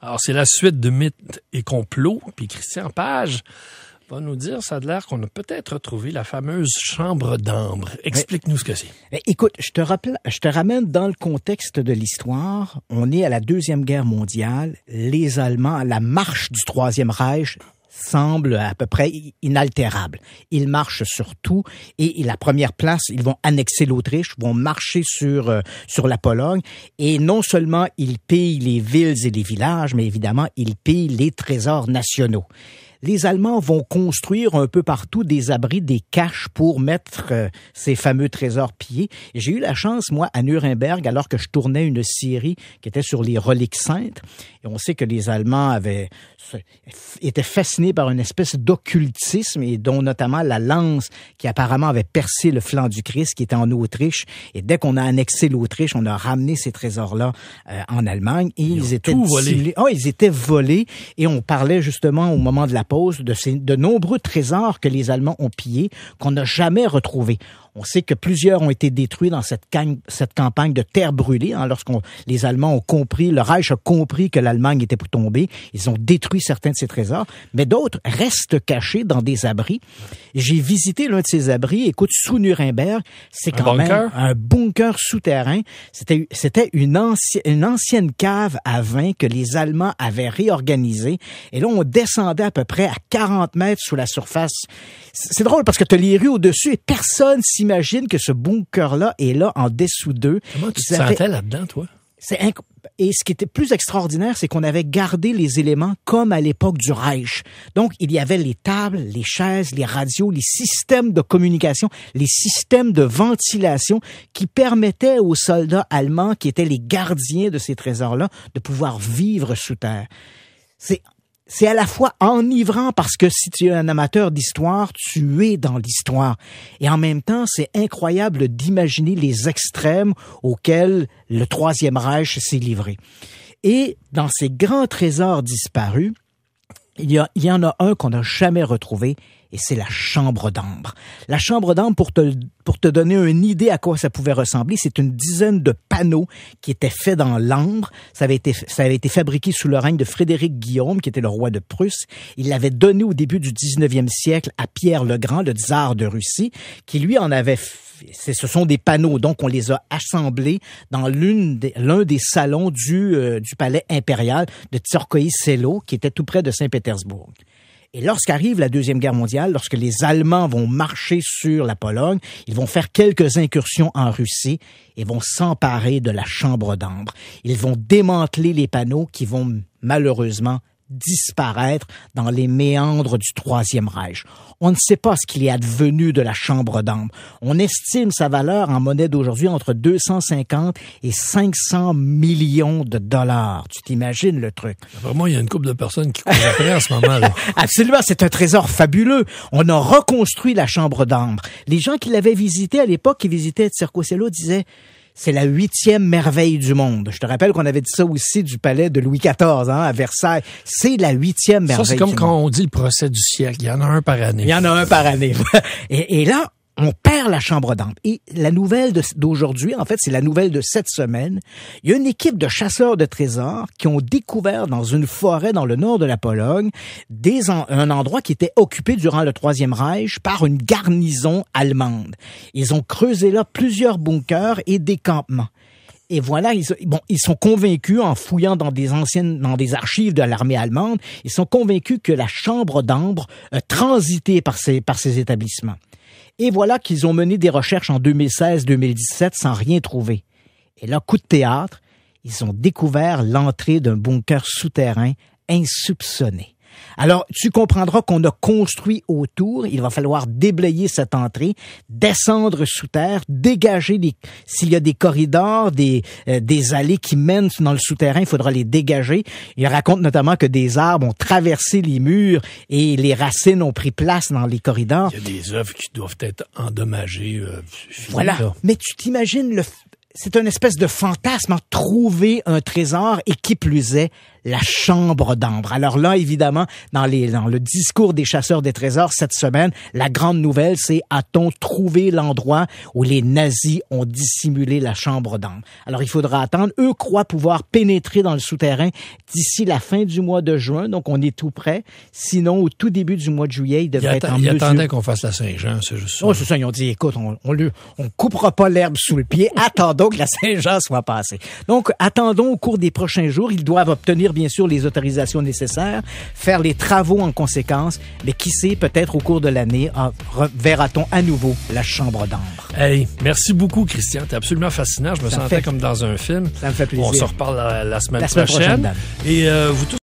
Alors, c'est la suite de Mythes et complots. Puis Christian Page va nous dire, ça a l'air qu'on a peut-être retrouvé la fameuse chambre d'ambre. Explique-nous ce que c'est. Écoute, je te ramène dans le contexte de l'histoire. On est à la Deuxième Guerre mondiale. Les Allemands, la marche du Troisième Reich semble à peu près inaltérable. Ils marchent sur tout et la première place, ils vont annexer l'Autriche, vont marcher sur la Pologne et non seulement ils pillent les villes et les villages, mais évidemment, ils pillent les trésors nationaux. Les Allemands vont construire un peu partout des abris, des caches pour mettre ces fameux trésors pillés. Et j'ai eu la chance, moi, à Nuremberg, alors que je tournais une série qui était sur les reliques saintes. Et on sait que les Allemands étaient fascinés par une espèce d'occultisme, et dont notamment la lance qui apparemment avait percé le flanc du Christ, qui était en Autriche. Et dès qu'on a annexé l'Autriche, on a ramené ces trésors-là en Allemagne. Et ils étaient volés. Oh, ils étaient volés. Et on parlait justement au moment de la de nombreux trésors que les Allemands ont pillés, qu'on n'a jamais retrouvés. On sait que plusieurs ont été détruits dans cette campagne de terre brûlée. Hein, les Allemands ont compris, le Reich a compris que l'Allemagne était pour tomber. Ils ont détruit certains de ces trésors, mais d'autres restent cachés dans des abris. J'ai visité l'un de ces abris. Écoute, sous Nuremberg, c'est quand même un bunker souterrain. C'était une ancienne cave à vin que les Allemands avaient réorganisée. Et là, on descendait à peu près à 40 mètres sous la surface. C'est drôle parce que tu as les rues au-dessus et personne s'imagine que ce bunker-là est là en dessous d'eux. Comment tu te sentais là-dedans, toi? Et ce qui était plus extraordinaire, c'est qu'on avait gardé les éléments comme à l'époque du Reich. Donc, il y avait les tables, les chaises, les radios, les systèmes de communication, les systèmes de ventilation qui permettaient aux soldats allemands, qui étaient les gardiens de ces trésors-là, de pouvoir vivre sous terre. C'est à la fois enivrant parce que si tu es un amateur d'histoire, tu es dans l'histoire. Et en même temps, c'est incroyable d'imaginer les extrêmes auxquels le Troisième Reich s'est livré. Et dans ces grands trésors disparus, il y en a un qu'on n'a jamais retrouvé, et c'est la chambre d'ambre. La chambre d'ambre, pour te donner une idée à quoi ça pouvait ressembler, c'est une dizaine de panneaux qui étaient faits dans l'ambre. Ça avait été fabriqué sous le règne de Frédéric Guillaume, qui était le roi de Prusse. Il l'avait donné au début du 19e siècle à Pierre le Grand, le tsar de Russie, qui lui en avait ce sont des panneaux, donc on les a assemblés dans l'un des salons du palais impérial de Tsarskoïe Selo, qui était tout près de Saint-Pétersbourg. Et lorsqu'arrive la Deuxième Guerre mondiale, lorsque les Allemands vont marcher sur la Pologne, ils vont faire quelques incursions en Russie et vont s'emparer de la chambre d'ambre. Ils vont démanteler les panneaux qui vont malheureusement disparaître dans les méandres du Troisième Reich. On ne sait pas ce qu'il est advenu de la chambre d'ambre. On estime sa valeur en monnaie d'aujourd'hui entre 250 et 500 millions de dollars. Tu t'imagines le truc? Vraiment, il y a une couple de personnes qui courent après en ce moment, là. Absolument, c'est un trésor fabuleux. On a reconstruit la chambre d'ambre. Les gens qui l'avaient visité à l'époque, qui visitaient Tsarskoïe Selo, disaient: c'est la 8e merveille du monde. Je te rappelle qu'on avait dit ça aussi du palais de Louis XIV, à Versailles. C'est la 8e merveille du monde. Ça, c'est comme quand on dit le procès du siècle. Il y en a un par année. Il y en a un par année. Et là, on perd la chambre d'ambre. Et la nouvelle d'aujourd'hui, en fait, c'est la nouvelle de cette semaine. Il y a une équipe de chasseurs de trésors qui ont découvert dans une forêt dans le nord de la Pologne un endroit qui était occupé durant le Troisième Reich par une garnison allemande. Ils ont creusé là plusieurs bunkers et des campements. Et voilà, ils sont convaincus, en fouillant dans des archives de l'armée allemande, ils sont convaincus que la chambre d'ambre a transité par ces établissements. Et voilà qu'ils ont mené des recherches en 2016-2017 sans rien trouver. Et là, coup de théâtre, ils ont découvert l'entrée d'un bunker souterrain insoupçonné. Alors, tu comprendras qu'on a construit autour. Il va falloir déblayer cette entrée, descendre sous terre, dégager s'il y a des corridors, des allées qui mènent dans le souterrain, il faudra les dégager. Il raconte notamment que des arbres ont traversé les murs et les racines ont pris place dans les corridors. Il y a des œuvres qui doivent être endommagées. Voilà. Là. Mais tu t'imagines c'est une espèce de fantasme, trouver un trésor et qui plus est, la chambre d'ambre. Alors là, évidemment, dans le discours des chasseurs des trésors cette semaine, la grande nouvelle, c'est a-t-on trouvé l'endroit où les nazis ont dissimulé la chambre d'ambre? Alors, il faudra attendre. Eux croient pouvoir pénétrer dans le souterrain d'ici la fin du mois de juin, donc on est tout près. Sinon, au tout début du mois de juillet, ils devraient être en mesure... Ils attendaient qu'on fasse la Saint-Jean, c'est juste ça. Oh, c'est ça, ils ont dit, écoute, on coupera pas l'herbe sous le pied, attendons que la Saint-Jean soit passée. Donc, attendons au cours des prochains jours. Ils doivent obtenir, bien sûr, les autorisations nécessaires, faire les travaux en conséquence, mais qui sait, peut-être au cours de l'année, verra-t-on à nouveau la chambre d'ambre. Hey, merci beaucoup, Christian. T'es absolument fascinant. Je me sentais comme dans un film. Ça me fait plaisir. On se reparle la semaine prochaine. Et vous tous